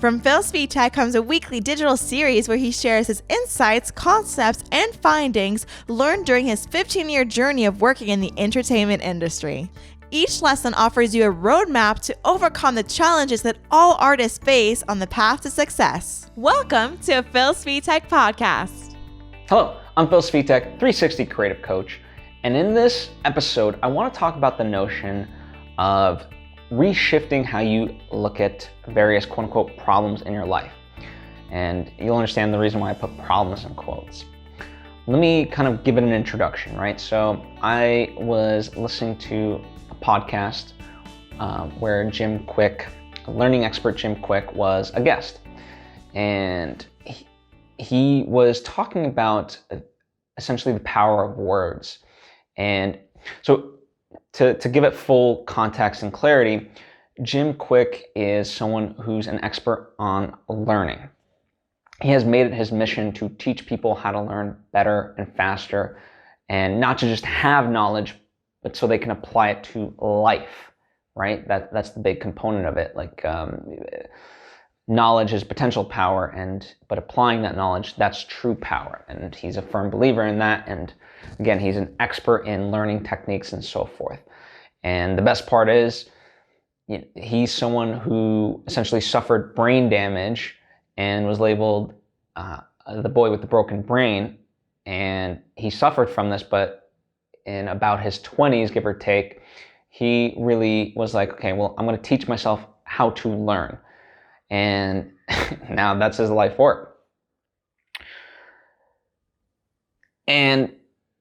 From Svitek comes a weekly digital series where he shares his insights, concepts, and findings learned during his 15-year journey of working in the entertainment industry. Each lesson offers you a roadmap to overcome the challenges that all artists face on the path to success. Welcome to a Svitek podcast. Hello, I'm Svitek, 360 creative coach, and in this episode, I want to talk about the notion of reshifting how you look at various quote-unquote problems in your life. And you'll understand the reason why I put problems in quotes. Let me kind of give it an introduction, right? So I was listening to a podcast where Jim Quick, learning expert Jim Quick, was a guest. And he was talking about essentially the power of words. And so to give it full context and clarity, Jim Quick is someone who's an expert on learning. He has made it his mission to teach people how to learn better and faster, and not to just have knowledge, but so they can apply it to life, right? That's the big component of it. Like knowledge is potential power, but applying that knowledge, that's true power. And he's a firm believer in that. And again, he's an expert in learning techniques and so forth. And the best part is, he's someone who essentially suffered brain damage and was labeled the boy with the broken brain. And he suffered from this, but in about his 20s, give or take, he really was like, okay, well, I'm going to teach myself how to learn. And now that's his life work. And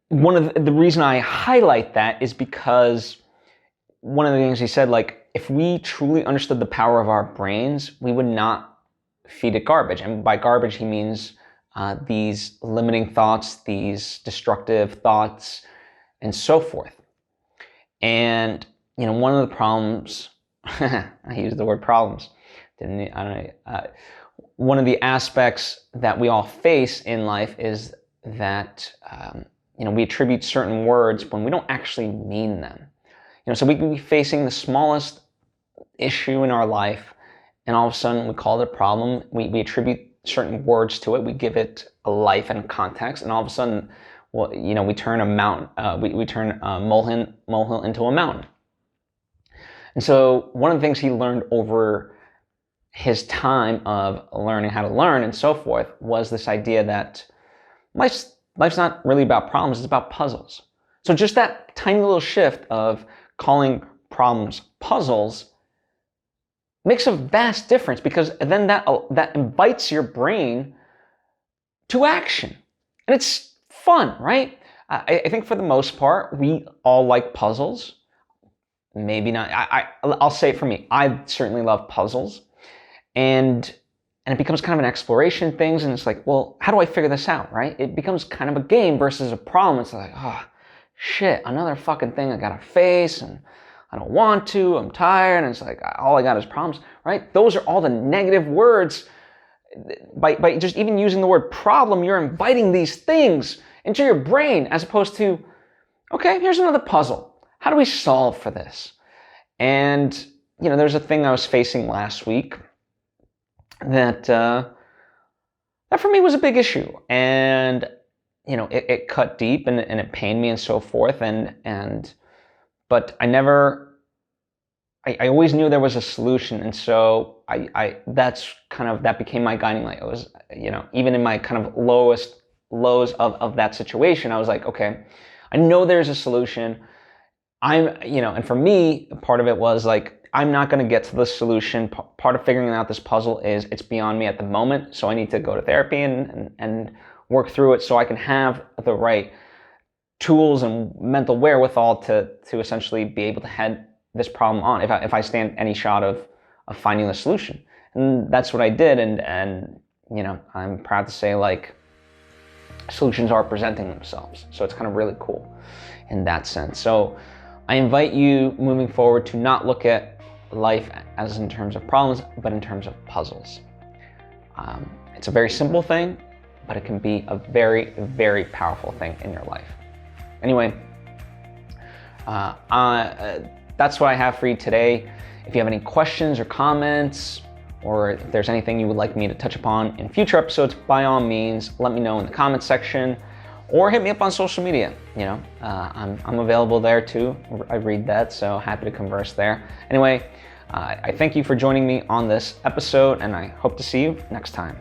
one of the reason I highlight that is because one of the things he said, like, if we truly understood the power of our brains, we would not feed it garbage. And by garbage, he means these limiting thoughts, these destructive thoughts, and so forth. And, one of the problems, I used the word problems, didn't I? One of the aspects that we all face in life is that, we attribute certain words when we don't actually mean them. So we can be facing the smallest issue in our life, and all of a sudden we call it a problem. We attribute certain words to it. We give it a life and context, and all of a sudden, we turn a mountain. We turn a molehill into a mountain. And so one of the things he learned over his time of learning how to learn and so forth was this idea that life's not really about problems, it's about puzzles. So just that tiny little shift of calling problems puzzles makes a vast difference, because then that invites your brain to action. And it's fun, right? I think for the most part, we all like puzzles. Maybe not. I'll say for me, I certainly love puzzles. And it becomes kind of an exploration things, and it's like, well, how do I figure this out, right? It becomes kind of a game versus a problem. It's like, oh, shit, another fucking thing I gotta face, and I don't want to, I'm tired, and it's like, all I got is problems, right? Those are all the negative words. By just even using the word problem, you're inviting these things into your brain, as opposed to, okay, here's another puzzle. How do we solve for this? And, there's a thing I was facing last week that for me was a big issue, and it cut deep, and it pained me and so forth, but I always knew there was a solution, and so that became my guiding light. It was, even in my kind of lowest lows of that situation, I was like, okay, I know there's a solution. And for me, part of it was like, I'm not going to get to the solution. Part of figuring out this puzzle is it's beyond me at the moment. So I need to go to therapy and work through it so I can have the right tools and mental wherewithal to essentially be able to head this problem on if I stand any shot of finding the solution. And that's what I did. And I'm proud to say, like, solutions are presenting themselves. So it's kind of really cool in that sense. So I invite you moving forward to not look at life as in terms of problems, but in terms of puzzles. It's a very simple thing, but it can be a very, very powerful thing in your life. Anyway, that's what I have for you today. If you have any questions or comments, or if there's anything you would like me to touch upon in future episodes, by all means, let me know in the comments section or hit me up on social media. I'm available there too. I read that, so happy to converse there. Anyway, I thank you for joining me on this episode, and I hope to see you next time.